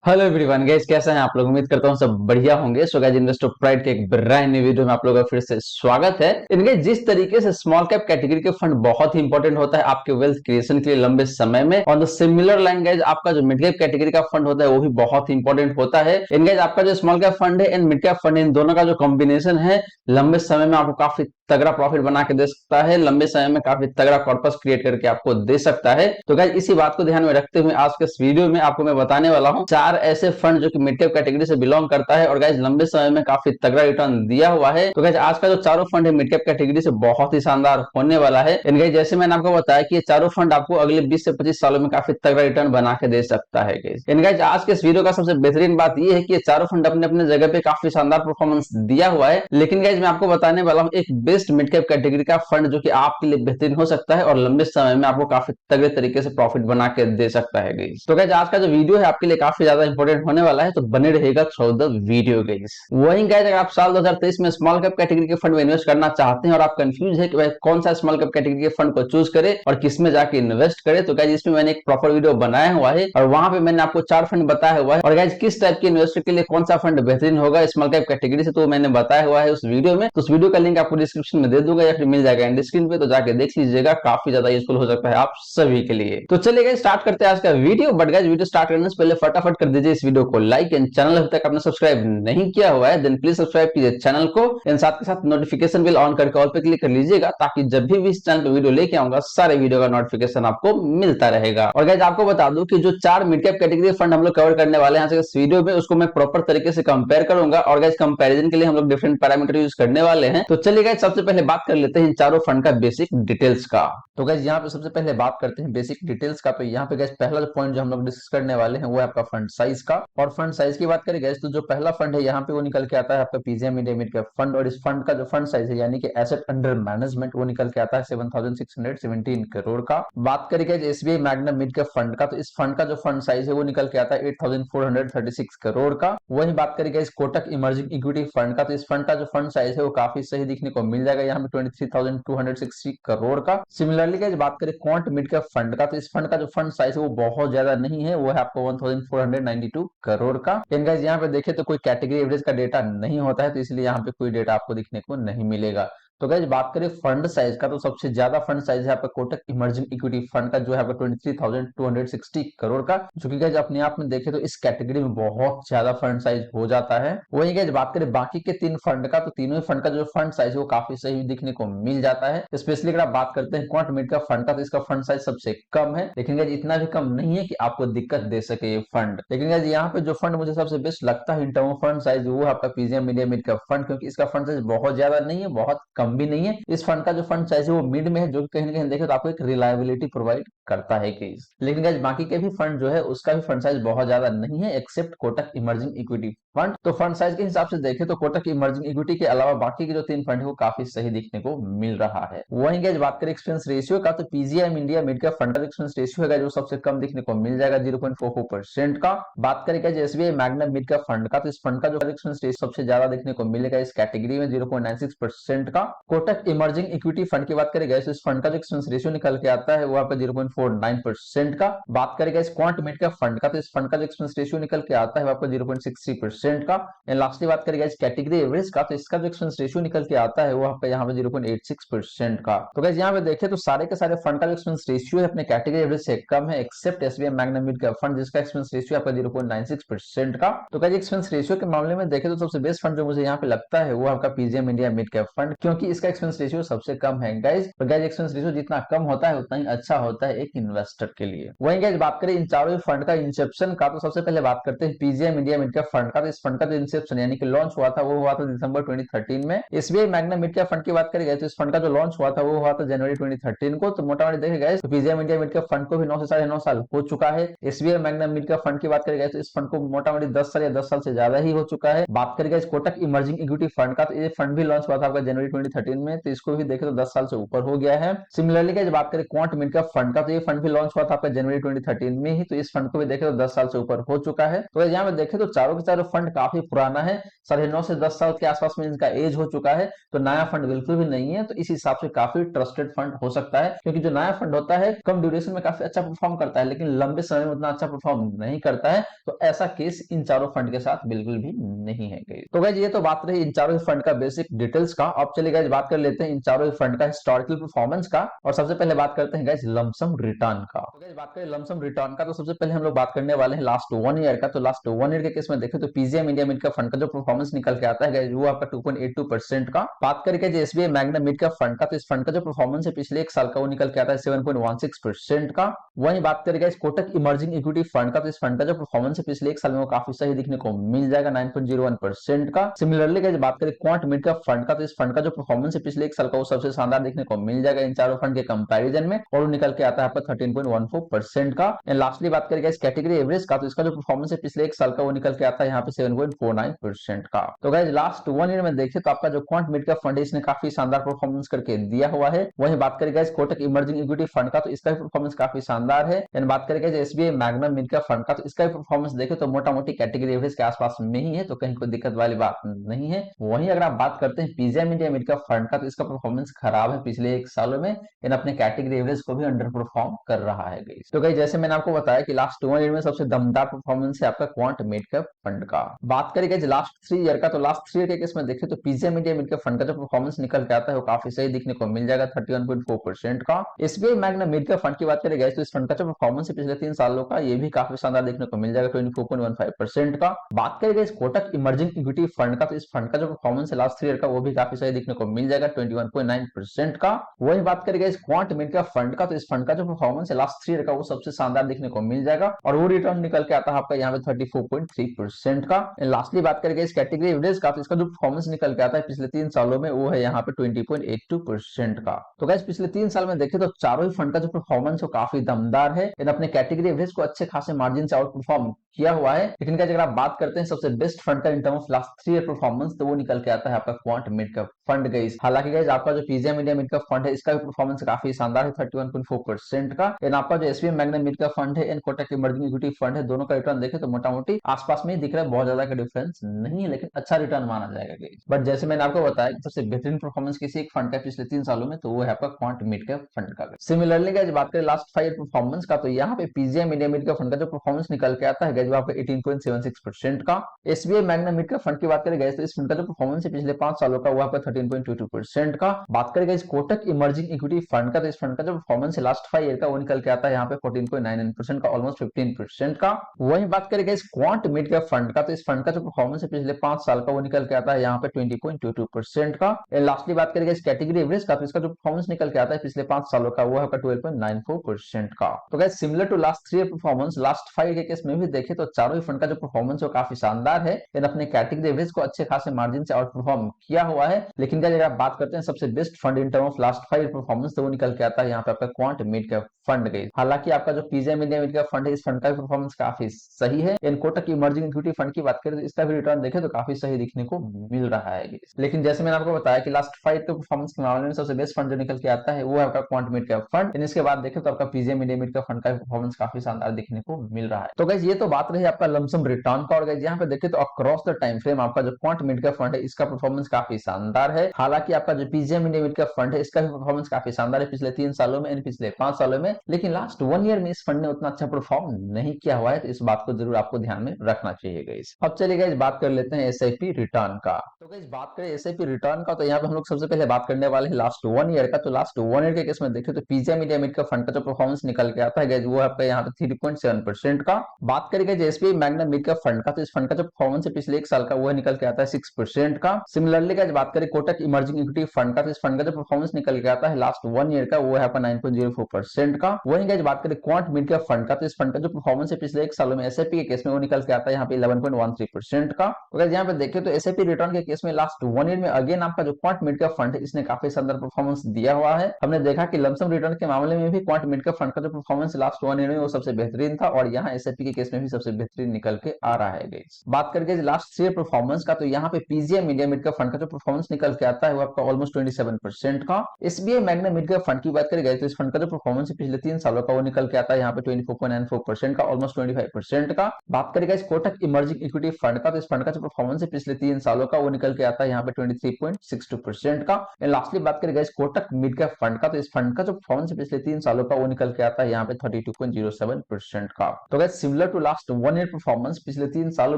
Hello everyone guys, कैसे हैं आप लोग। उम्मीद करता हूं सब बढ़िया होंगे। सो गाइस, इन्वेस्टर प्राइड के एक ब्रांड न्यू वीडियो में आप लोगों का फिर से स्वागत है। इनके जिस तरीके से स्मॉल कैप कैटेगरी के फंड बहुत ही इंपॉर्टेंट होता है आपके वेल्थ क्रिएशन के लिए लंबे समय में, on the similar line guys आपका जो मिड कैप कैटेगरी का फंड होता है वो भी बहुत ही इंपॉर्टेंट होता है। इन गाइस आपका जो स्मॉल कैप फंड है एंड मिड कैप फंड, इन दोनों का जो कॉम्बिनेशन है लंबे समय में आपको काफी तगड़ा प्रॉफिट बना के दे सकता है, लंबे समय में काफी तगड़ा कॉर्पस क्रिएट करके आपको दे सकता है। तो गाइस इसी बात को ध्यान में रखते हुए आज के इस वीडियो में आपको मैं बताने वाला हूं चार ऐसे फंड जो कि मिड कैप कैटेगरी से बिलोंग करता है और गाइस लंबे समय में काफी तगड़ा रिटर्न दिया हुआ है। तो गाइस आज का जो चारों फंड है मिड कैप कैटेगरी से बहुत ही शानदार होने वाला है। इन गाइस जैसे मैंने आपको बताया कि ये चारों फंड आपको अगले 20 से 25 सालों में काफी तगड़ा रिटर्न बना के दे सकता है गाइस। इन गाइस आज के इस वीडियो का सबसे बेहतरीन बात ये है कि ये चारों फंड अपने अपने जगह पे काफी शानदार परफॉर्मेंस दिया हुआ है, लेकिन गाइस मैं आपको बताने वाला हूं एक बेस्ट मिड कैप कैटेगरी का फंड जो कि आपके लिए बेहतरीन हो सकता है और लंबे समय में आपको काफी तगड़े तरीके से प्रॉफिट बना के दे सकता है गाइस। तो गाइस आज का जो वीडियो है आपके लिए काफी ज्यादा इंपॉर्टेंट होने वाला है, तो बने रहेगा थ्रू द वीडियो गाइस। वहीं गाइस अगर आप साल 2023 में स्मॉल कैप कैटेगरी के फंड में इन्वेस्ट करना चाहते हैं और आप कंफ्यूज है कि भाई कौन सा स्मॉल कैप कैटेगरी के फंड को चूज करें और किसमें जाके इन्वेस्ट करें, तो गाइस इसमें मैंने एक प्रॉपर वीडियो बनाया हुआ है और वहां पे मैंने आपको चार फंड बताया हुआ है और गाइस किस टाइप के इन्वेस्टर के लिए कौन सा फंड बेहतरीन होगा स्मॉल कैप कैटेगरी से, तो मैंने बताया हुआ है उस वीडियो में। तो उस वीडियो का लिंक आपको डिस्क्रिप्शन में दे दूंगा या फिर मिल जाएगा एंड स्क्रीन पे, तो जाके देख लीजिएगा, काफी ज्यादा यूजफुल हो सकता है आप सभी के लिए। तो चलिए गाइस स्टार्ट करते हैं आज का video. But guys video start करने से पहले फटाफट कर दीजिए इस वीडियो को लाइक एंड चैनल अभी तक आपने सब्सक्राइब नहीं किया हुआ है देन प्लीज सब्सक्राइब कीजिए चैनल को एंड साथ के साथ नोटिफिकेशन बिल ऑन करके ऑल पे क्लिक कर लीजिएगा ताकि जब भी इस चैनल पे वीडियो लेके आऊंगा सारे वीडियो का नोटिफिकेशन आपको मिलता रहेगा। और गाइस आपको बता दूं कि जो चार मिड कैप कैटेगरी फंड हम लोग कवर करने वाले हैं इस वीडियो में, उसको मैं प्रॉपर तरीके से कंपेयर करूंगा और गाइस कंपैरिजन के लिए हम लोग डिफरेंट पैरामीटर यूज करने वाले हैं। तो चलिए गाइस सबसे पहले बात कर लेते हैं इन चारों फंड का बेसिक डिटेल्स का। तो गाइस यहाँ पे सबसे पहले बात करते हैं बेसिक डिटेल्स का। तो यहाँ पे गाइस पहला जो पॉइंट जो हम लोग डिस्कस करने वाले हैं वो है आपका फंड साइज का। और फंड साइज की बात करें गाइस तो जो पहला फंड है यहाँ पे वो निकल के आता है आपका PGM India mid cap fund और इस फंड का जो फंड साइज है यानी कि एसेट अंडर मैनेजमेंट वो निकल के आता है 7617 करोड़ का। बात करें guys SBI magnum mid cap fund का तो इस फंड का जो फंड साइज है वो निकल के आता है 8436 करोड़ का। वहीं बात करें guys Kotak emerging equity fund का तो इस फंड का जो फंड साइज है वो काफी सही दिखने को मिल जाएगा यहाँ पे 23,260 करोड़ का। सिमिलरली गाइस बात करें क्वांट मिड कैप फंड का तो इस फंड का जो फंड साइज है वो बहुत ज्यादा नहीं है, वो है आपको 1492 करोड़ का। लेकिन गाइस यहाँ पे देखें तो कोई कैटेगरी एवरेज का डेटा नहीं होता है तो इसलिए यहाँ पे कोई डेटा आपको दिखने को नहीं मिलेगा। तो गाइस बात करें फंड साइज का तो सबसे ज्यादा फंड साइज है आपका कोटक इमर्जिंग इक्विटी फंड का जो है आपका 23,260 करोड़ का, जो कि गाइस अपने आप में देखें तो इस कैटेगरी में बहुत ज्यादा फंड साइज हो जाता है। वहीं गाइस बात करें बाकी के तीन फंड का तो तीनों ही फंड का जो फंड साइज है वो काफी सही दिखने को मिल जाता है। स्पेशली अगर आप बात करते हैं क्वांट मिड का फंड का तो इसका फंड साइज सबसे कम है, लेकिन गाइस इतना भी कम नहीं है कि आपको दिक्कत दे सके ये फंड। लेकिन गाइस यहाँ पे जो फंड मुझे सबसे बेस्ट लगता है in term of fund size वो है आपका पीजीएम इंडिया मिड का फंड, क्योंकि इसका फंड साइज बहुत ज्यादा नहीं है बहुत कम भी नहीं है। इस फंड का जो फंड साइज है वो मिड में है जो कहीं ना कहीं देखे तो आपको एक रिलायबिलिटी प्रोवाइड करता है केस। लेकिन गाइस बाकी के भी फंड जो है उसका भी फंड साइज बहुत ज्यादा नहीं है except Kotak emerging equity fund. तो फंड साइज के हिसाब से देखें तो कोटक इमर्जिंग इक्विटी के अलावा बाकी के जो तीन फंड है वो काफी सही दिखने को मिल रहा है। वहीं गाइस बात करें एक्सपेंस रेशियो का तो PGIM India mid cap fund का एक्सपेंस रेशियो है जो सबसे कम दिखने को मिल जाएगा 0.44% का। बात करें guys SBI magnum mid cap fund का तो इस फंड का जो एक्सपेंस रेशियो सबसे ज्यादा देखने को मिलेगा इस कैटेगरी में 0.96% का। कोटक इमर्जिंग इक्विटी फंड की बात करें गाइस इस फंड का जो एक्सपेंस रेशियो निकल के आता है वो आपका 0.49% का। बात करें guys quant mid cap fund का तो इस फंड का जो एक्सपेंस रेशियो निकल के आता है वो आपका 0.63% का। एंड लास्टली बात करें गाइस कैटेगरी एवरेज का तो इसका जो एक्सपेंस रेशियो निकल के आता है वो आपका यहाँ पे 0.86% का। तो गाइस यहाँ पे देखें तो सारे के सारे फंड का जो एक्सपेंस रेशियो है अपने कैटेगरी एवरेज से कम है except SBI magnum mid cap fund जिसका एक्सपेंस रेशियो आपका 0.96% का। तो गाइस एक्सपेंस रेशियो के मामले में देखें तो सबसे बेस्ट फंड जो मुझे यहाँ पे लगता है वो आपका PGM India mid cap fund, क्योंकि इसका एक्सपेंस रेशियो सबसे कम है गाइस। तो गाइस एक्सपेंस रेशियो जितना कम होता है उतना ही अच्छा होता है एक इन्वेस्टर के लिए। वहीं गाइस बात करें इन चारों फंड का इंसेप्शन का तो सबसे पहले बात करते हैं PGM India mid cap fund का। तो इस फंड का जो इंसेप्शन यानी कि लॉन्च हुआ था वो हुआ था दिसंबर 2013 में। SBI magnum mid cap fund की बात करें तो इस फंड का जो लॉन्च हुआ था वो हुआ था जनवरी 2013 को। तो मोटा मोटी देखे गए तो PGM India mid cap fund को भी 9 से 9.5 साल हो चुका है। SBI magnum mid cap fund की बात करें तो इस फंड को मोटा मोटी 10 साल या 10 साल से ज्यादा ही हो चुका है। बात करें कोटक इमर्जिंग इक्विटी फंड का तो ये फंड भी लॉन्च हुआ था आपका जनवरी 2013 में, तो इसको भी देखे तो 10 साल से ऊपर हो गया है। सिमिलरली जब बात करें क्वांट मिड कैप फंड का तो ये फंड भी लॉन्च हुआ था आपका जनवरी 2013 में ही, तो इस फंड को भी देखे तो 10 साल से ऊपर हो चुका है। तो यहाँ पे देखे तो चारों के चारों फंड फंड काफी पुराना है, 9.5 से 10 साल के आसपास में इनका एज हो चुका है, तो नया फंड बिल्कुल भी नहीं है। तो इस हिसाब से काफी ट्रस्टेड फंड हो सकता है, क्योंकि जो नया फंड होता है कम ड्यूरेशन में काफी अच्छा परफॉर्म करता है, लेकिन लंबे समय में उतना अच्छा परफॉर्म नहीं करता है। तो ऐसा केस इन चारों फंड के साथ बिल्कुल भी नहीं है गाइस। तो गाइस ये तो बात रही इन चारों फंड का बेसिक डिटेल्स का। अब चलिए गाइस बात कर लेते हैं इन चारों फंड का हिस्टोरिकल परफॉर्मेंस का, और सबसे पहले बात करते हैं गाइस लमसम रिटर्न का। तो गाइस बात करें लमसम रिटर्न का, तो सबसे पहले हम लोग बात करने वाले हैं लास्ट 1 ईयर का। तो लास्ट 1 ईयर के केस में देखें तो पीजीएम इंडिया मिड का फंड का जो परफॉर्मेंस निकल के आता है गाइस वो आपका 2.82% का। बात करके जो एसबीआई मैग्ना मिड का फंड का, तो इस फंड का जो परफॉर्मेंस है पिछले एक साल का वो निकल के आता है 7.16% का। वहीं बात करें guys Kotak emerging equity fund का, तो इस फंड का जो परफॉर्मेंस है पिछले एक साल में वो काफी सही दिखने को मिल जाएगा 9.01% का। सिमिलरली गाइस बात करें क्वांट मिड का फंड का, तो इस फंड का जो परफॉर्मेंस है पिछले एक साल का वो सबसे शानदार देखने को मिल जाएगा इन चारों फंड के कंपैरिजन में, और वो निकल के आता है आपका 13.14% का। एंड लास्टली बात करें गाइस कैटेगरी एवरेज का, तो इसका जो परफॉर्मेंस है पिछले एक साल का वो निकल के आता है यहाँ पे 7.49% का। तो गाइस लास्ट 1 ईयर में देखें तो आपका जो क्वांट मिड का फंड है इसने काफी शानदार परफॉर्मेंस करके दिया हुआ है। वहीं बात करें guys Kotak emerging equity fund का, तो इसका भी परफॉर्मेंस काफी शानदार है। एंड बात करें गाइस एसबीआई मैग्नम मिड का फंड का, तो इसका भी परफॉर्मेंस देखें तो मोटा मोटी कैटेगरी एवरेज के आसपास में ही है, तो कहीं कोई दिक्कत वाली बात नहीं है। वहीं अगर आप बात करते हैं पीजीएम इंडिया मिड का फंड का, तो इसका परफॉर्मेंस खराब है पिछले एक सालों में, इन अपने कैटेगरी एवरेज को भी अंडर परफॉर्म कर रहा है गाइस। तो गाइस जैसे मैंने आपको बताया कि लास्ट 1 ईयर में सबसे दमदार परफॉर्मेंस है आपका क्वांट मिड कैप फंड का। बात करें गाइस लास्ट 3 ईयर का, तो लास्ट 3 ईयर के केस में देखें तो PGM India mid cap fund का जो परफॉर्मेंस निकल के आता है वो काफी सही दिखने को मिल जाएगा 31.4% का। SBI Magna mid cap fund की बात करें गाइस तो इस फंड का जो परफॉर्मेंस है पिछले 3 सालों का ये भी काफी शानदार देखने को मिल जाएगा 24.15% का। बात करें guys Kotak emerging equity fund का, तो इस फंड का जो परफॉर्मेंस है लास्ट 3 ईयर का वो भी काफी सही दिखने को मिल जाएगा 21.9% का। वही बात करें guys quant mid cap fund का, तो इस फंड का जो परफॉर्मेंस है लास्ट 3 ईयर का वो सबसे शानदार दिखने को मिल जाएगा, और वो रिटर्न निकल के आता है आपका यहाँ पे 34.3% का। लास्टली बात करें इस कैटेगरी एवरेज का, तो इसका जो परफॉर्मेंस निकल के आता है पिछले 3 सालों में वो है यहाँ पे 20.82% का। तो गाइस पिछले 3 साल में देखें तो चारों ही फंड का जो परफॉर्मेंस है काफी दमदार है, इन अपने कैटेगरी एवरेज को अच्छे खासे मार्जिन से आउट परफॉर्म किया हुआ है। लेकिन अगर आप बात करते हैं सबसे बेस्ट फंड का in term of last 3 year performance, तो वो निकल के आता है आपका quant mid cap fund guys. हालांकि गाइस आपका जो PGM India mid cap fund है इसका भी परफॉर्मेंस काफी शानदार है 31.4% का। एंड आपका जो SBI Magna mid cap fund है and Kotak emerging equity fund है, दोनों का रिटर्न देखें तो मोटा मोटी आसपास में दिख रहा है, बहुत ज्यादा का डिफरेंस नहीं है, लेकिन अच्छा रिटर्न माना जाएगा गाइस। बट जैसे मैंने आपको बताया कि सबसे बेहतरीन परफॉर्मेंस किसी एक फंड का पिछले 3 सालों में, तो वो है आपका क्वांट मिड कैप फंड का। सिमिलरली गाइस बात करें लास्ट 5 ईयर परफॉर्मेंस का, तो यहाँ पे PGM India mid cap fund का जो परफॉर्मेंस निकल के आता है गाइस वो आपका 18.76% का। SBI Magna mid cap fund की बात करें गाइस तो इस फंड का जो परफॉर्मेंस है पिछले 5 सालों का वो आपका 13.22% का। बात करें guys Kotak emerging equity fund का, तो इस फंड का जो परफॉर्मेंस है लास्ट 5 ईयर का वो निकल के आता है यहाँ पे 14.99% का, ऑलमोस्ट 15% का। वहीं बात करें guys quant mid cap fund का, तो इस फंड का जो परफॉर्मेंस है पिछले 5 साल का वो निकल के आता है यहाँ पे 20.22% का। लास्टली बात करें गाइस कैटेगरी एवरेज का, तो इसका जो परफॉर्मेंस निकल के आता है पिछले 5 सालों का वो है आपका 12.94% का। तो guys similar to last 3 year performance, last 5 year के केस में भी देखें तो चारों ही फंड का जो परफॉर्मेंस है काफी शानदार है, इन अपने कैटेगरी एवरेज को अच्छे खासे मार्जिन से आउट परफॉर्म किया हुआ है। लेकिन गाइस अगर आप बात करते हैं सबसे best fund in term of last 5 year performance, तो वो निकल के आता है यहाँ पे आपका quant mid cap fund guys. हालांकि आपका जो PGM India mid cap fund है इस फंड का परफॉर्मेंस काफी सही है। इन कोटक इमर्जिंग इक्विटी फंड की बात करें तो इसका भी रिटर्न देखें तो काफी सही दिखने को मिल रहा है गाइस। लेकिन जैसे मैंने आपको बताया कि लास्ट 5 के परफॉर्मेंस के मामले में सबसे बेस्ट फंड जो निकल के आता है वो है आपका क्वांट मिड कैप फंड। इसके बाद देखें तो आपका PGM India mid cap fund का परफॉर्मेंस काफी शानदार दिखने को मिल रहा है। तो गाइस ये तो बात रही आपका लमसम रिटर्न का, और गाइस यहाँ पे देखें तो अक्रॉस द टाइम फ्रेम आपका जो क्वांट मिड कैप फंड है इसका परफॉर्मेंस काफी शानदार है। हालांकि आपका जो PGM India mid cap fund है इसका भी परफॉर्मेंस काफी शानदार है पिछले 3 सालों में एंड पिछले 5 सालों में, लेकिन लास्ट 1 ईयर में इस फंड ने उतना अच्छा परफॉर्म नहीं किया हुआ है, तो इस बात को जरूर आपको ध्यान में रखना चाहिए गाइस। अब चलिए गाइस बात कर लेते हैं एसआईपी रिटर्न का। तो गाइस बात करें एसआईपी रिटर्न का, तो यहाँ पे हम लोग सबसे पहले बात करने वाले हैं लास्ट 1 ईयर का। तो लास्ट 1 ईयर के केस में देखें तो PGM India mid cap fund का जो परफॉर्मेंस निकल के आता है गाइस वो आपका यहाँ पे 3.7% का। बात करेंगे SBI Magna mid cap fund का, तो इस फंड का जो परफॉर्मेंस है पिछले एक साल का वो निकल के आता है 6% का। सिमिलरली गाइस बात करें कोटक इमर्जिंग इक्विटी फंड का, तो इस फंड का जो परफॉर्मेंस निकल के आता है लास्ट 1 ईयर का वो है आपका 9.04% का। वहीं गाइस बात करें क्वांट मिड कैप फंड का, तो इस फंड का जो परफॉर्मेंस है पिछले एक सालों में एसआईपी के केस में वो निकल के आता है यहाँ पे 11.13% का। तो गाइस यहाँ पे देखें तो एसआईपी रिटर्न के केस में लास्ट 1 ईयर में अगेन आपका जो क्वांट मिड कैप फंड है इसने काफी शानदार परफॉर्मेंस दिया हुआ है। हमने देखा कि लमसम रिटर्न के मामले में भी क्वांट मिड कैप फंड का जो परफॉर्मेंस लास्ट 1 ईयर में वो सबसे बेहतरीन था, और यहाँ एसआईपी के केस में भी सबसे सबसे बेहतरीन निकल के आ रहा है गाइस। बात करके लास्ट 3 ईयर परफॉर्मेंस का, तो यहाँ पे PGI India mid cap fund का जो परफॉर्मेंस निकल के आता है वो आपका ऑलमोस्ट 27% का। SBI Magna mid cap fund की बात करें तो इस फंड का जो परफॉर्मेंस है पिछले 3 सालों का वो निकल के आता है यहाँ पे 24.94% का, ऑलमोस्ट 25% का। बात करेगा इस कोटक इमर्जिंग इक्विटी फंड का, तो इस फंड का जो परफॉर्मेंस है पिछले 3 सालों का वो निकल के आता है यहाँ पे 23.62% का। एंड लास्टली बात करेगा इस कोटक मिड कैप फंड का, तो इस फंड का जो परफॉर्मेंस है पिछले 3 सालों का वो निकल के आता है यहाँ पे 32.07% का। तो guys similar to last 1 year performance पिछले 3 सालों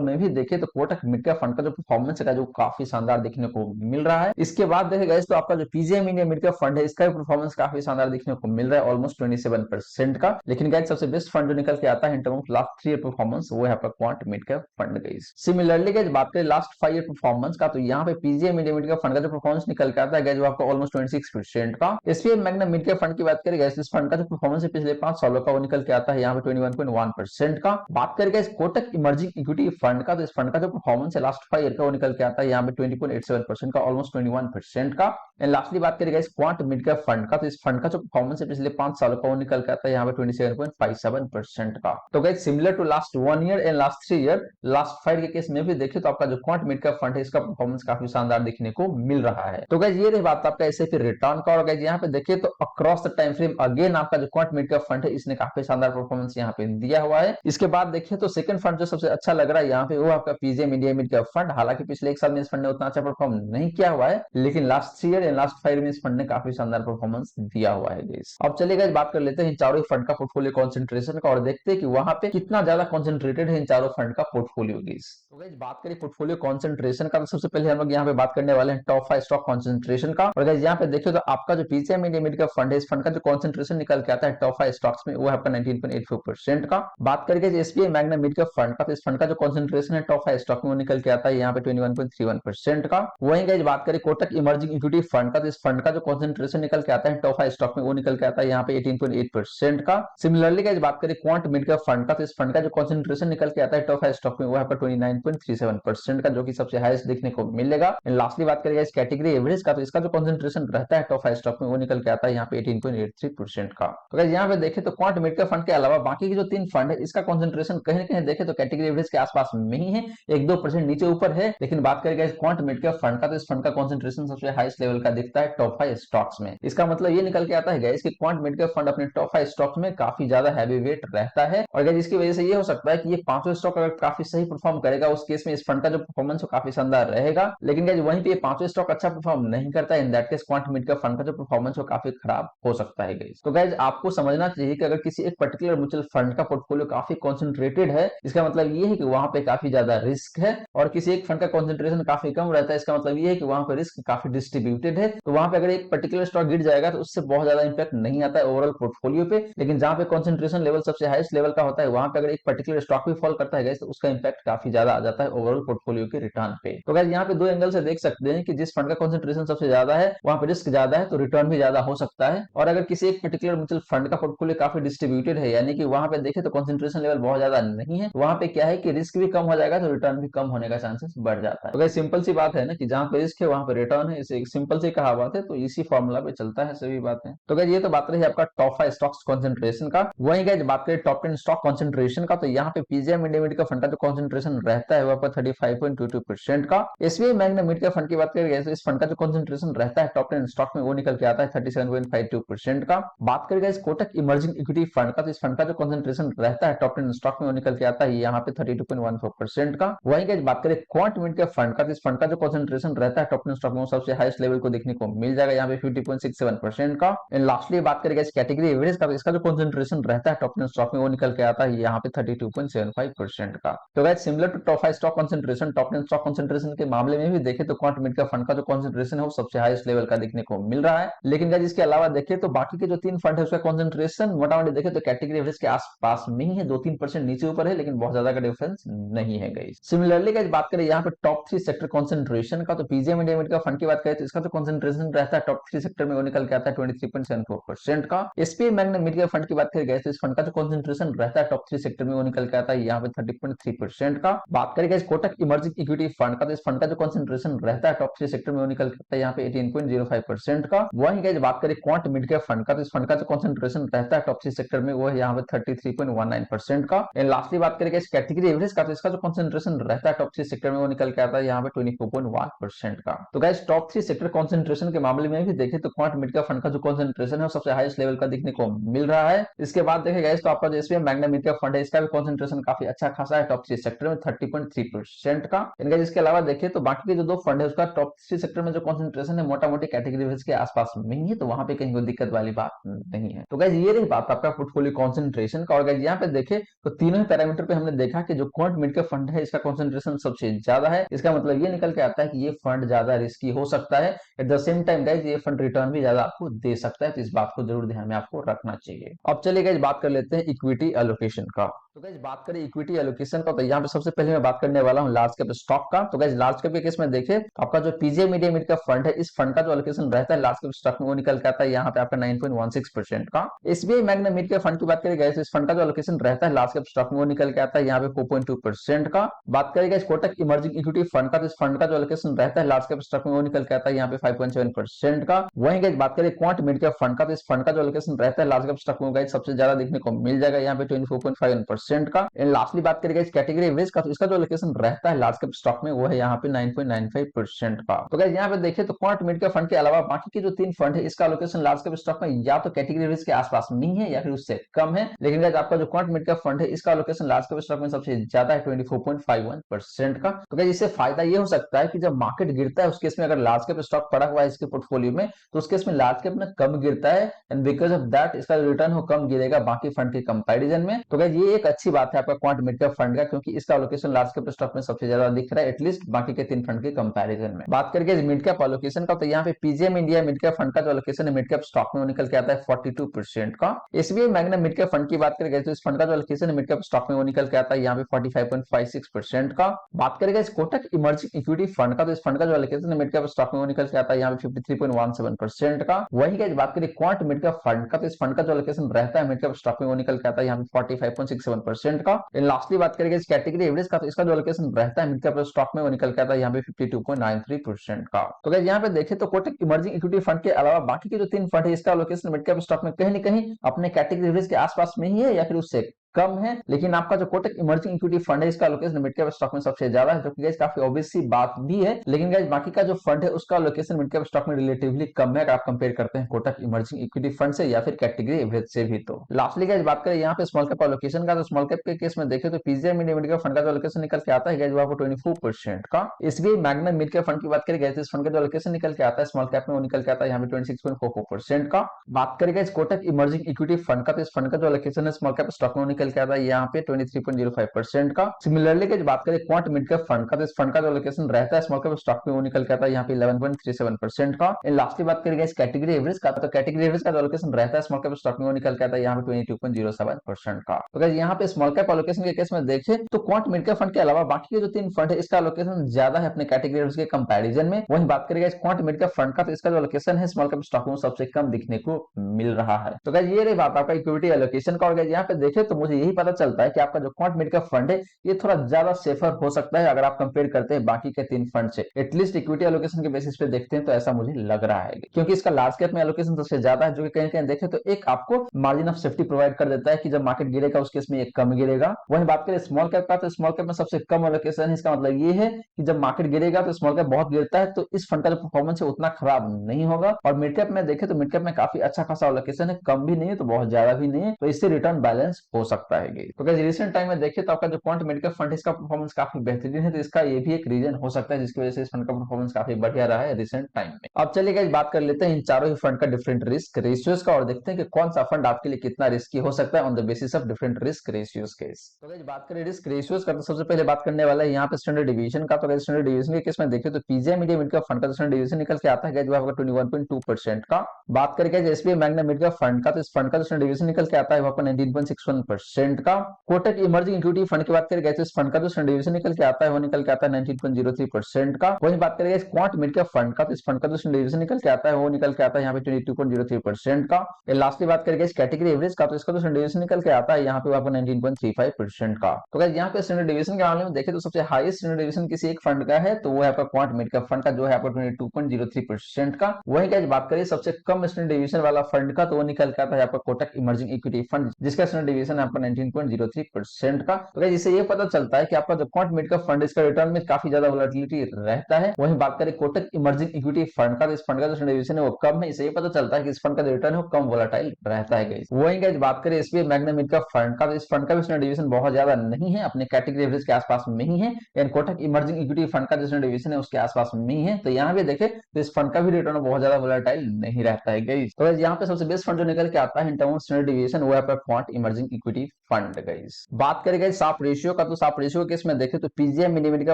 में भी देखे तो कोटक मिड कैप फंड का जो परफॉर्मेंस है जो काफी शानदार देखने को मिल रहा है। इसके बाद देखे गाइस तो आपका जो PGM India mid cap fund है इसका भी परफॉर्मेंस काफी शानदार देखने को मिल रहा है, ऑलमोस्ट 27% का। लेकिन गाइस सबसे बेस्ट फंड जो निकल के आता है in term of last 3 year performance वो है आपका quant mid cap fund guys. Similarly guys बात करें लास्ट 5 ईयर परफॉर्मेंस का, तो यहाँ पे PGM India mid cap fund का जो परफॉर्मेंस निकल के आता है गाइस वो आपका ऑलमोस्ट 26% का। SBI Magna mid cap fund की बात करें गाइस, इस फंड का जो परफॉर्मेंस है पिछले 5 सालों का वो निकल के आता है यहाँ पे 21.1% का। बात करें guys Kotak emerging equity fund का, तो इस फंड का जो परफॉर्मेंस है लास्ट 5 ईयर का वो निकल के आता है यहाँ पे 20.87% का, ऑलमोस्ट 21% का। एंड लास्टली बात करें guys quant mid cap fund का, तो इस फंड का जो परफॉर्मेंस है पिछले 5 सालों का वो निकल के आता है यहाँ पे 27.57% का। तो guys similar to last 1 year and last 3 year, last 5 के केस में भी देखें तो आपका जो क्वांट मिड कैप फंड है इसका परफॉर्मेंस काफी शानदार देखने को मिल रहा है। तो गाइस ये रही बात आपका एसआईपी रिटर्न का। और गाइस यहाँ पे देखिए तो across the time frame again आपका जो क्वांट मिड कैप फंड है इसने काफी शानदार परफॉर्मेंस यहाँ पे दिया हुआ है। इसके बाद देखिए तो सेकंड फंड जो सबसे अच्छा लग रहा है यहाँ पे वो आपका PGM India mid cap fund. हालांकि पिछले 1 साल में इस फंड ने उतना अच्छा परफॉर्म नहीं किया हुआ है, लेकिन लास्ट 3 ईयर एंड लास्ट 5 में इस फंड ने काफी शानदार परफॉर्मेंस दिया हुआ है गाइस। अब चलिए गाइस बात कर लेते हैं इन चारों फंड का पोर्टफोलियो कंसंट्रेशन का और देखते हैं कि वहां पे कितना ज्यादा कंसंट्रेटेड है इन चारों फंड का पोर्टफोलियो गाइस। तो गाइस बात करें पोर्टफोलियो कंसंट्रेशन का, तो सबसे पहले हम लोग यहाँ पे बात करने वाले हैं टॉप 5 स्टॉक कंसंट्रेशन का। और गाइस यहाँ पे देखिए तो आपका जो PGM India mid cap fund है इस फंड का जो कंसंट्रेशन निकल के आता है टॉप 5 स्टॉक्स में वो है आपका 19.84% का। बात करें SBI Magna mid cap fund का, तो इस फंड का जो कंसंट्रेशन है टॉप 5 स्टॉक में वो निकल के आता है यहाँ पे 21.31% का। वहीं गाइस बात करें कोटक इमर्जिंग इक्विटी फंड का, तो इस फंड का जो कंसंट्रेशन निकल के आता है टॉप 5 स्टॉक में वो निकल के आता है यहाँ पे 18.8% का। सिमिलरली गाइस बात करें क्वांट मिड कैप फंड का, तो इस फंड का जो कंसंट्रेशन निकल के आता है टॉप 5 स्टॉक में वो है आपका 29.37% का, जो कि सबसे हाईएस्ट देखने को मिलेगा। एंड लास्टली बात करें इस कैटेगरी एवरेज का, तो इसका जो कंसंट्रेशन रहता है टॉप 5 स्टॉक में वो निकल के आता है यहाँ पे 18.83% का। तो गाइस यहाँ पे देखें तो क्वांट मिड कैप फंड के अलावा बाकी के जो 3 फंड है इसका कंसंट्रेशन कहीं ना कहीं देखें तो कैटेगरी एवरेज के आसपास में ही है, 1-2% नीचे ऊपर है। लेकिन बात करें क्वांट मिड कैप फंड का, तो इस फंड का कंसंट्रेशन सबसे हाईएस्ट लेवल का दिखता है टॉप 5 स्टॉक्स में। इसका मतलब ये निकल के आता है गाइस कि क्वांट मिड कैप फंड अपने टॉप 5 स्टॉक्स में काफी ज्यादा हैवी वेट रहता है। और गाइस इसकी वजह से ये हो सकता है कि ये पांचों स्टॉक अगर काफी सही परफॉर्म करेगा उस केस में इस फंड का जो परफॉर्मेंस हो काफी शानदार रहेगा। लेकिन गाइस वहीं पे ये पांचों स्टॉक अच्छा परफॉर्म नहीं करता है, in that case quant mid cap fund का जो परफॉर्मेंस हो काफी खराब हो सकता है गाइस। तो गाइस आपको समझना चाहिए कि अगर किसी एक पर्टिकुलर म्यूचुअल फंड का पोर्टफोलियो काफी कंसंट्रेटेड है, इसका मतलब ये है कि वहां पे काफी ज्यादा रिस्क है। और किसी एक फंड का कंसंट्रेशन काफी कम रहता है, इसका मतलब ये है कि वहां पे रिस्क काफी डिस्ट्रीब्यूटेड है। तो वहां पे अगर एक पर्टिकुलर स्टॉक गिर जाएगा तो उससे बहुत ज्यादा इंपैक्ट नहीं आता है ओवरऑल पोर्टफोलियो पे। लेकिन जहां पे कंसंट्रेशन लेवल सबसे हाईएस्ट लेवल का होता है वहां पे अगर एक पर्टिकुलर स्टॉक भी फॉल करता है तो उसका इंपैक्ट काफी ज्यादा आ जाता है ओवरऑल पोर्टफोलियो के रिटर्न पे। तो गाइस यहाँ पे दो एंगल से देख सकते हैं कि जिस फंड का कंसंट्रेशन सबसे ज्यादा है वहां पे रिस्क ज्यादा है तो रिटर्न भी ज्यादा हो सकता है। और अगर किसी एक पर्टिकुलर म्यूचुअल फंड का पोर्टफोलियो काफी डिस्ट्रीब्यूटेड है, यानी कि वहां पे देखे तो कंसंट्रेशन लेवल बहुत ज्यादा नहीं है, वहां पे क्या है कि रिस्क भी कम हो जाएगा तो रिटर्न भी कम होने का चांसेस बढ़ जाता है। तो गाइस सिंपल सी बात है ना कि जहां पे रिस्क है वहां पे रिटर्न है, इसे एक सिंपल सी कहावत है, तो इसी फॉर्मूला पे चलता है सभी बातें। तो गाइस ये तो बात रही आपका टॉप 5 स्टॉक्स कंसंट्रेशन का। वहीं गाइस बात करें टॉप 10 स्टॉक कंसंट्रेशन का, तो यहाँ पे पीजीएम इंडिया मिड का फंड का जो कंसंट्रेशन रहता है वो आपका 35.22% का। एसबीआई मैग्ना मिड का फंड की बात करें तो इस फंड का जो कंसंट्रेशन रहता है टॉप 10 स्टॉक में वो निकल के आता है 37.52% का। बात करें guys Kotak emerging equity fund का, तो इस फंड का जो कंसंट्रेशन रहता है टॉप 10 स्टॉक में वो निकल के आता है यहाँ पे 32.14% का। वहीं गाइस बात करें क्वांट मिड के फंड का, तो इस फंड का जो कंसंट्रेशन रहता है टॉप 10 स्टॉक में वो सबसे हाईएस्ट लेवल को देखने को मिल जाएगा यहाँ पे 50.67% का। एंड लास्टली बात करें गाइस कैटेगरी एवरेज का, तो इसका जो कंसंट्रेशन रहता है टॉप 10 स्टॉक में वो निकल के आता है यहाँ पे 32.75% का। तो guys similar to top 5 stock concentration, top 10 stock concentration के मामले में भी देखें तो क्वांट मिड का फंड का जो कंसंट्रेशन है वो सबसे हाईएस्ट लेवल का देखने को मिल रहा है। लेकिन गाइस इसके अलावा देखें तो बाकी के जो 3 फंड है उसका कंसंट्रेशन मोटामोटी देखें तो कैटेगरी एवरेज के आसपास में ही है, 2-3% नीचे ऊपर है, लेकिन बहुत ज्यादा का डिफरेंस नहीं है गाइस। सिमिलरली गाइस बात करें यहाँ पे टॉप 3 सेक्टर कंसंट्रेशन का, तो पीजीएम इंडिया मिड का फंड की बात करें तो इसका जो कंसंट्रेशन रहता है टॉप 3 सेक्टर में वो निकल के आता है 23.74% का। एसबीआई मैग्ना मिड का फंड की बात करें तो इस फंड का जो कंसंट्रेशन रहता है टॉप 3 सेक्टर में वो निकल के आता है यहाँ पे 30.3% का। बात करें कोटक इमर्जिंग इक्विटी फंड का, तो इस फंड का जो कंसंट्रेशन रहता है टॉप 3 सेक्टर में वो निकल के आता है यहाँ पे 18.05% का। वहीं गाइस बात करें क्वांट मिड कैप फंड का, तो इस फंड का जो कंसंट्रेशन रहता है टॉप 3 सेक्टर में वो है यहाँ पे 33.19% का। एंड लास्टली बात करेंगे इस कैटेगरी एवरेज का, तो इसका जो कंसंट्रेशन रहता है टॉप 3 सेक्टर में वो निकल के आता है यहाँ पे 24.1% का। तो गाइस टॉप 3 सेक्टर कंसंट्रेशन के मामले में भी देखें तो क्वांट मिड कैप फंड का जो कंसंट्रेशन है वो सबसे हाईएस्ट लेवल का देखने को मिल रहा है। इसके बाद देखें गाइस तो आपका जो SBI Magna mid cap fund है इसका भी कंसंट्रेशन काफी अच्छा खासा है टॉप 3 सेक्टर में 30.3% का। इनका इसके अलावा देखें तो बाकी के जो दो फंड है उसका टॉप 3 सेक्टर में जो कंसंट्रेशन है मोटा मोटी कैटेगरी एवरेज के आसपास में ही है, तो वहां पे कहीं कोई दिक्कत वाली बात नहीं है। तो गाइस ये रही बात आपका पोर्टफोलियो कंसंट्रेशन का। और गाइस यहाँ पे देखें तो तीनों ही पैरामीटर पे हमने देखा कि जो क्वांट मिड कैप फंड है इसका कंसंट्रेशन सबसे ज्यादा है। इसका मतलब ये निकल के आता है कि ये फंड ज्यादा रिस्की हो सकता है। At the same time guys ये फंड रिटर्न भी ज्यादा आपको दे सकता है, तो इस बात को जरूर ध्यान में आपको रखना चाहिए। अब चलिए गाइस बात कर लेते हैं इक्विटी एलोकेशन का। तो गाइस बात करें इक्विटी एलोकेशन का, तो यहाँ पे सबसे पहले मैं बात करने वाला हूँ लार्ज कैप स्टॉक का। तो गाइस लार्ज कैप के केस में देखें आपका जो पीजे मीडिया मिड कैप फंड है इस फंड का जो एलोकेशन रहता है लार्ज कैप स्टॉक में वो निकल के आता है यहाँ पे आपका 9.16% का। SBI Magna mid cap fund की बात करें गाइस इस फंड का जो एलोकेशन रहता है लार्ज कैप स्टॉक में वो निकल के आता है यहाँ पे 4.2% का। बात करेगा इस कोटक इमर्जिंग इक्विटी फंड का, तो इस फंड का जो एलोकेशन रहता है लार्ज कैप स्टॉक में वो निकल के आता है यहाँ पे 5.7% का। वहीं गाइस बात करें क्वांट मिड कैप फंड का, तो इस फंड का जो एलोकेशन रहता है लार्ज कैप स्टॉक में गाइस सबसे ज्यादा देखने को मिल जाएगा यहाँ पे 24.51% का। एंड लास्टली बात करेगा इस कैटेगरी एवरेज का, तो इसका जो एलोकेशन रहता है लार्ज कैप स्टॉक में वो है यहाँ पे 9.95% का। तो गाइस यहाँ पे देखें तो क्वांट मिड कैप फंड के अलावा बाकी के जो तीन फंड है इसका एलोकेशन लार्ज कैप स्टॉक में या तो कैटेगरी एवरेज के आसपास नहीं है या फिर उससे कम है। लेकिन गाइस आपका जो क्वांट मिड कैप फंड है इसका एलोकेशन लार्ज कैप स्टॉक में सबसे ज्यादा है 24.51% का। तो गाइस इससे फायदा ये हो सकता है कि जब मार्केट गिरता है उस केस में अगर लार्ज कैप स्टॉक पड़ा हुआ है इसके पोर्टफोलियो में तो उस केस में लार्ज कैप में कम गिरता है एंड बिकॉज ऑफ दैट इसका रिटर्न हो कम गिरेगा बाकी फंड के कंपैरिजन में। तो गाइस ये एक अच्छी बात है आपका क्वांट मिड कैप फंड का, क्योंकि इसका एलोकेशन लार्ज कैप स्टॉक में सबसे ज्यादा दिख रहा है एटलीस्ट बाकी के तीन फंड के कंपैरिजन में। बात करके मिड कैप एलोकेशन का, तो यहाँ पे PGM India mid cap fund का जो एलोकेशन है मिड कैप स्टॉक में वो निकल के आता है 42% का। SBI Magna mid cap fund की बात करेंगे तो इस फंड का जो एलोकेशन है मिड कैप स्टॉक में वो निकल के आता है यहाँ पे 45.56% का। बात करेगा इस कोटक इमर्जिंग इक्विटी फंड का, तो इस फंड का जो एलोकेशन है मिड कैप स्टॉक में वो निकल के आता है यहाँ पे 53.17% का। वहीं गाइस बात करें क्वांट मिड कैप फंड का, तो इस फंड का जो एलोकेशन रहता है मिड कैप स्टॉक में वो निकल के आता है यहाँ पे 45.67% का। एंड लास्टली बात करेंगे इस कैटेगरी एवरेज का, तो इसका जो एलोकेशन रहता है मिड कैप स्टॉक में वो निकल के आता है यहाँ पे 52.93% का। तो गाइस यहाँ पे देखें तो कोटक इमर्जिंग इक्विटी फंड के अलावा बाकी के जो तीन फंड है इसका एलोकेशन मिड कैप स्टॉक में कहीं ना कहीं अपने कैटेगरी एवरेज के आसपास में ही है या फिर उससे कम है। लेकिन आपका जो कोटक इमर्जिंग इक्विटी फंड है इसका लोकेशन मिड कैप स्टॉक में सबसे ज्यादा है, जो कि गाइस काफी ऑब्वियस सी बात भी है। लेकिन गाइस बाकी का जो फंड है उसका लोकेशन मिड कैप स्टॉक में रिलेटिवली कम है अगर आप कंपेयर करते हैं कोटक इमर्जिंग इक्विटी फंड से या फिर कैटेगरी एवरेज से भी। तो लास्टली गाइस बात करें यहाँ पे स्मॉल कैप एलोकेशन का, तो स्मॉल कैप के केस में देखें तो पीजीआई मिड कैप फंड का जो लोकेशन निकल के आता है गाइस वो आपको 24% का। SBI Magna mid cap fund की बात करें गाइस इस फंड का जो लोकेशन निकल के आता है स्मॉल कैप में वो निकल के आता है यहाँ पे 26.44% का। बात करें guys Kotak emerging equity fund का, तो इस फंड का जो लोकेशन है स्मॉल कैप स्टॉक में निकल के आता है यहाँ पे 23.05% का। सिमिलरली की बात करें क्वांट मिड कैप फंड का, तो इस फंड का जो लोकेशन रहता है स्मॉल कैप स्टॉक में वो निकल के आता है यहाँ पे 11.37% का। एंड लास्टली बात करेंगे इस कैटेगरी एवरेज का, तो कैटेगरी एवरेज का जो लोकेशन रहता है स्मॉल कैप स्टॉक में वो निकल के आता है यहाँ पे 22.07% का। तो गाइस यहाँ पे स्मॉल कैप एलोकेशन के केस में देखें तो क्वांट मिड कैप फंड के अलावा बाकी के जो तीन फंड है इसका लोकेशन ज्यादा है अपने कैटेगरी एवरेज के कंपैरिजन में। वहीं बात करेंगे क्वांट मिड कैप फंड का, तो इसका जो लोकेशन है स्मॉल कैप स्टॉक में सबसे कम दिखने को मिल रहा है। तो गाइस ये रही बात आपका इक्विटी एलोकेशन का। और गाइस यहाँ पे देखें तो मुझे यही पता चलता है कि आपका जो क्वांट मिड कैप फंड है ये थोड़ा ज्यादा सेफर हो सकता है अगर आप कंपेयर करते हैं बाकी के तीन फंड से। एटलीस्ट इक्विटी एलोकेशन के बेसिस पे देखते हैं तो ऐसा मुझे लग रहा है, क्योंकि इसका लार्ज कैप में एलोकेशन सबसे ज्यादा है, जो कि कहीं कहीं देखें तो एक आपको मार्जिन ऑफ सेफ्टी प्रोवाइड कर देता है कि जब मार्केट गिरेगा उस केस में ये कम गिरेगा। वहीं बात करें स्मॉल कैप का, तो स्मॉल कैप में सबसे कम एलोकेशन है। इसका मतलब ये है कि जब मार्केट गिरेगा तो स्मॉल कैप बहुत गिरता है, तो इस फंड का जो परफॉर्मेंस है उतना खराब नहीं होगा। और मिड कैप में देखें तो मिड कैप में काफी अच्छा खासा एलोकेशन है, कम भी नहीं है तो बहुत ज्यादा भी नहीं है, तो इससे रिटर्न बैलेंस हो सकता है। तो गाइस रिसेंट टाइम में देखें तो आपका जो क्वांट मिड कैप फंड इसका परफॉर्मेंस काफी बेहतरीन है, तो इसका ये भी एक रीजन हो सकता है जिसकी वजह से इस फंड का परफॉर्मेंस काफी बढ़िया रहा है रिसेंट टाइम में। अब चलिए गाइस बात कर लेते हैं इन चारों ही फंड का डिफरेंट रिस्क रेशियोज का, और देखते हैं कि कौन सा फंड आपके लिए कितना रिस्की हो सकता है on the basis of different risk ratios case. तो गाइस बात करें रिस्क रेशियोज का, तो सबसे पहले बात करने वाला है यहाँ पे स्टैंडर्ड डिवीजन का। तो गाइस स्टैंडर्ड डिवीजन के केस में देखें तो PGI media mid cap fund का स्टैंडर्ड डिवीजन निकल के आता है गाइस वो आपका 21.2% का। बात करें guys SBI Magna mid cap fund का, तो इस फंड का स्टैंडर्ड डिवीजन निकल के आता है वो आपका 19.61% का। कोटक इमर्जिंग इक्विटी फंड की बात करें गाइस इस फंड का जो स्टैंडर्ड डिवीजन निकल के आता है वो निकल के आता है 19.03% का। वहीं बात करें क्वांट मिड कैप फंड का, तो इस फंड का जो स्टैंडर्ड डिवीजन निकल के आता है वो निकल के आता है यहाँ पे 22.03% का। लास्टली बात करेंगे इस कैटेगरी एवरेज का, तो इसका जो स्टैंडर्ड डिवीजन निकल के आता है यहाँ पे आपको 19.35% का। तो गाइस यहाँ पे स्टैंडर्ड डिवीजन के मामले में देखें तो सबसे हाईएस्ट स्टैंडर्ड डिवीजन किसी एक फंड का है तो वो है आपका क्वांट मिड कैप फंड का, जो है आपका 22.03% का। वहीं गाइस बात करें सबसे कम स्टैंडर्ड डिवीजन वाला फंड का, तो वो निकल के आता है आपका कोटक इमर्जिंग इक्विटी फंड, जिसका स्टैंडर्ड डिवीजन है आपका पर 19.03% का। तो गाइस इससे ये पता चलता है कि आपका जो क्वांट मिड का फंड इसका रिटर्न में काफी ज्यादा वोलेटिलिटी रहता है। वहीं बात करें कोटक इमर्जिंग इक्विटी फंड का, तो इस फंड का जो डिवीजन है वो कम है, इससे ये पता चलता है कि इस फंड का जो रिटर्न है वो कम वोलेटाइल रहता है गाइस। वहीं गाइस बात करें एसबीआई मैग्ना मिड का फंड का, तो इस फंड का भी डिवीजन बहुत ज्यादा नहीं है, अपने कैटेगरी एवरेज के आसपास में ही है। And Kotak emerging equity fund का जो डिवीजन है उसके आसपास में ही है। तो यहाँ पे देखें तो इस फंड का भी रिटर्न बहुत ज्यादा वोलेटाइल नहीं रहता है गाइस। तो गाइस यहाँ पे सबसे बेस्ट फंड जो निकल के आता है इन टर्म्स ऑफ डिवीजन वो है आपका quant emerging equity fund guys. बात करें गाइस साफ रेशियो का, तो साफ रेशियो के केस में देखें तो पीजीआई मिनी मिड का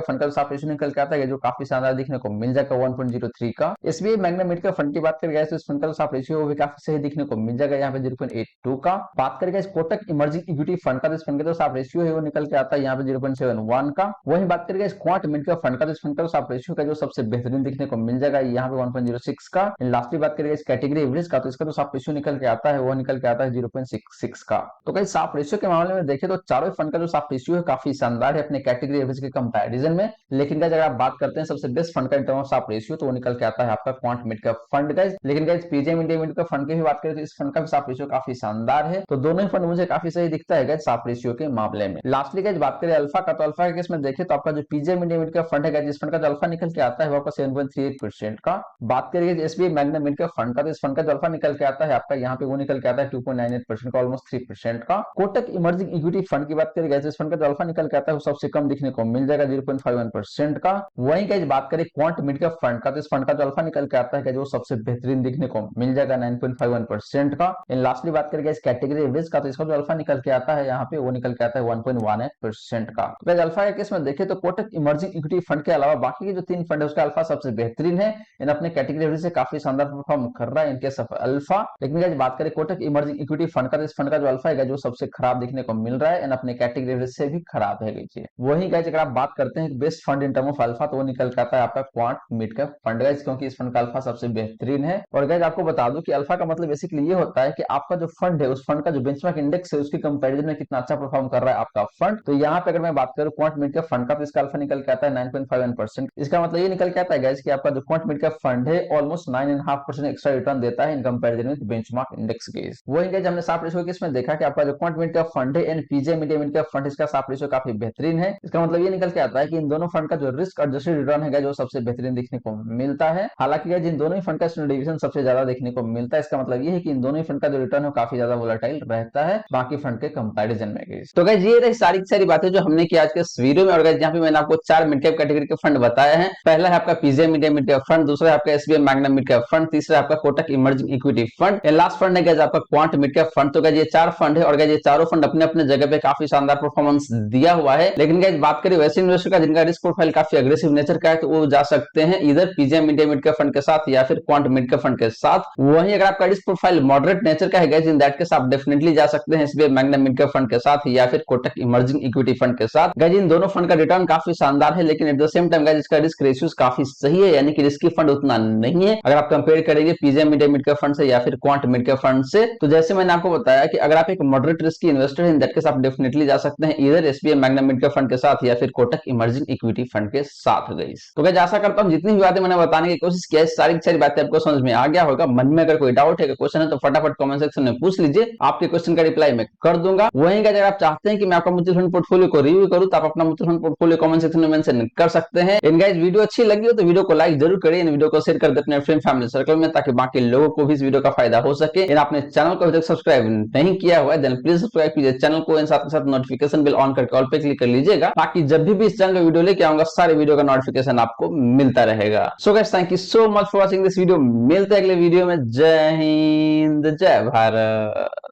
फंड का साफ रेशियो निकल के आता है जो काफी शानदार दिखने को मिल जाएगा 1.03 का। एसबीआई मैग्ना मिड का फंड की बात करें तो इस फंड का साफ रेशियो भी काफी सही दिखने को मिल जाएगा यहाँ पे 0.82 का। बात करें इस कोटक इमर्जिंग इक्विटी फंड का, तो इस फंड का जो साफ रेशियो है वो निकल के आता है यहाँ पे 0.71 का। वहीं बात करें इस क्वांट मिड का फंड का, तो इस फंड का साफ रेशियो का जो सबसे बेहतरीन दिखने को मिल जाएगा यहाँ पे 1.06 का। लास्टली बात करें इस कैटेगरी एवरेज का, तो इसका जो साफ रेशियो निकल के आता है वो निकल के आता है 0.66 का। तो कहीं साफ रेशियो के मामले में देखें तो चारों फंड का जो साफ रेशियो है काफी शानदार है अपने कैटेगरी एवरेज के कंपैरिजन में। लेकिन अगर आप बात करते हैं सबसे बेस्ट फंड का इन टर्म्स ऑफ साफ रेशियो, तो वो निकल के आता है आपका क्वांट मिड का फंड गाइस। लेकिन गाइस पीजीएम इंडिया मिड का फंड की भी बात करें तो इस फंड का भी साफ रेशियो काफी शानदार है। तो दोनों ही फंड मुझे काफी सही दिखता है गाइस साफ रेशियो के मामले में। लास्टली गाइस बात करें अल्फा का, तो अल्फा के केस में देखें तो आपका जो पीजीएम इंडिया मिड का फंड है गाइस, इस फंड का जो अल्फा निकल के आता है वो आपका 7.38% का। बात करें एसबीआई मैग्ना मिड का फंड का, तो इस फंड का जो अल्फा निकल के आता है आपका यहाँ पे वो निकल के आता है 2.98% का, ऑलमोस्ट 3% का। कोटक इमर्जिंग इक्विटी फंड की बात करें गाइस, इस फंड का जो अल्फा निकल के आता है वो सबसे कम दिखने को मिल जाएगा 0.51% का। वहीं गाइस बात करें क्वांट मिड का फंड का, तो इस फंड का जो अल्फा निकल के आता है जो सबसे बेहतरीन दिखने को मिल जाएगा 9.51% का। एंड लास्टली बात करें इस कैटेगरी एवरेज का, तो इसका जो अल्फा निकल के आता है यहाँ पे वो निकल के आता है 1.18% का। तो गाइस अल्फा के केस में देखें तो कोटक इमर्जिंग इक्विटी फंड के अलावा बाकी के जो तीन फंड है उसका अल्फा सबसे बेहतरीन है। इन अपने कैटेगरी एवरेज से काफी शानदार परफॉर्म कर रहा है इनके सब अल्फा। लेकिन गाइस बात करें कोटक इमर्जिंग इक्विटी फंड का, तो इस फंड का जो अल्फा है जो सबसे खराब दिखने को मिल रहा है, इन अपने कैटेगरी एवरेज से भी खराब है गाइस। वही गाइस अगर आप बात करते हैं best fund in term of alpha, तो वो निकल के आता है आपका क्वांट मिड का फंड गाइस, क्योंकि इस फंड का अल्फा सबसे बेहतरीन है। और गाइस आपको बता दूं कि अल्फा का मतलब बेसिकली ये होता है कि आपका जो फंड है उस फंड का जो बेंचमार्क इंडेक्स है उसके कंपैरिजन में कितना अच्छा परफॉर्म कर रहा है आपका फंड। तो यहाँ पे अगर मैं बात करूं क्वांट मिड का फंड का, तो इसका अल्फा निकल के आता है 9.51%। इसका मतलब ये निकल के आता है गाइस कि आपका जो क्वांट मिड का फंड है ऑलमोस्ट 9.5% एक्स्ट्रा रिटर्न देता है in comparison with benchmark index case. वही गाइस हमने साफ रेशियो केस में देखा कि आपका जो क्वांट मिड का फंड है एंड पीजे मिड का फंड, इसका साफ रेशियो काफी बेहतरीन है। इसका मतलब ये निकल के आता है कि इन दोनों फंड का जो रिस्क एडजस्टेड रिटर्न है जो सबसे बेहतरीन देखने को मिलता है। हालांकि जिन दोनों ही फंड का डिवीजन सबसे ज्यादा देखने को मिलता है, इसका मतलब ये है कि इन दोनों ही फंड का जो रिटर्न है काफी ज्यादा वोलेटाइल रहता है बाकी फंड के कंपैरिजन में। तो गाइस ये रही सारी बातें जो हमने की आज के इस वीडियो में। और गाइस यहाँ पे मैंने आपको 4 मिड कैप कैटेगरी के फंड बताए हैं। पहला है आपका PGM India mid cap fund, दूसरा है आपका SBI Magna mid cap fund, तीसरा है आपका Kotak emerging equity fund, and last fund है गाइस आपका क्वांट मिड कैप फंड। तो गाइस ये 4 फंड है और गाइस ये चारों फंड अपने अपने जगह पे काफी शानदार परफॉर्मेंस दिया हुआ है। लेकिन गाइस बात करें वैसे इन्वेस्टर का जिनका रिस्क प्रोफाइल काफी अग्रेसिव नेचर का है, तो वो जा सकते हैं इधर PGM India mid cap fund के साथ या फिर क्वांट मिड कैप फंड के साथ। वहीं अगर आपका रिस्क प्रोफाइल मॉडरेट नेचर का है गाइस, इन दैट केस आप डेफिनेटली जा सकते हैं SBI Magna mid cap fund के साथ या फिर कोटक इमर्जिंग इक्विटी फंड के साथ। गाइस इन दोनों फंड का रिटर्न काफी शानदार है, लेकिन at the same time guys इसका रिस्क रेशियोज काफी सही है, यानी कि रिस्की फंड उतना नहीं है अगर आप कंपेयर करेंगे PGM India mid cap fund से या फिर क्वांट मिड कैप फंड से। तो जैसे मैंने आपको बताया कि अगर आप एक मॉडरेट रिस्क की इन्वेस्टर हैं, इन दैट केस आप डेफिनेटली जा सकते हैं इधर SBI Magna mid cap fund के साथ या फिर कोटक इमर्जिंग इक्विटी फंड के साथ। गाइस तो गाइस आशा करता हूं जितनी भी बातें मैंने बताने की कोशिश की है सारी बातें आपको समझ में आ गया होगा। मन में अगर कोई डाउट है क्वेश्चन है तो फटाफट कमेंट सेक्शन में पूछ लीजिए, आपके क्वेश्चन का रिप्लाई मैं कर दूंगा। वहीं अगर आप चाहते हैं कि मैं आपका म्यूचुअल फंड पोर्टफोलियो को रिव्यू करूं तो आप अपना mutual fund portfolio comment section में मेंशन कर सकते हैं। इन गाइस वीडियो अच्छी लगी हो तो वीडियो को लाइक जरूर करिए, इन वीडियो को शेयर कर दे अपने फ्रेंड फैमिली सर्कल में ताकि बाकी लोगों को भी इस वीडियो का फायदा हो सके। इन आपने चैनल को अभी तक सब्सक्राइब नहीं किया हुआ है देन प्लीज सब्सक्राइब कीजिए चैनल को, इन साथ साथ नोटिफिकेशन बिल ऑन करके ऑल पे क्लिक कर लीजिएगा ताकि जब भी इस चैनल पे वीडियो लेके आऊंगा सारे वीडियो का नोटिफिकेशन आपको मिलता रहेगा। So guys thank you so much for watching this video. मिलते हैं अगले वीडियो में। जय हिंद जय भारत।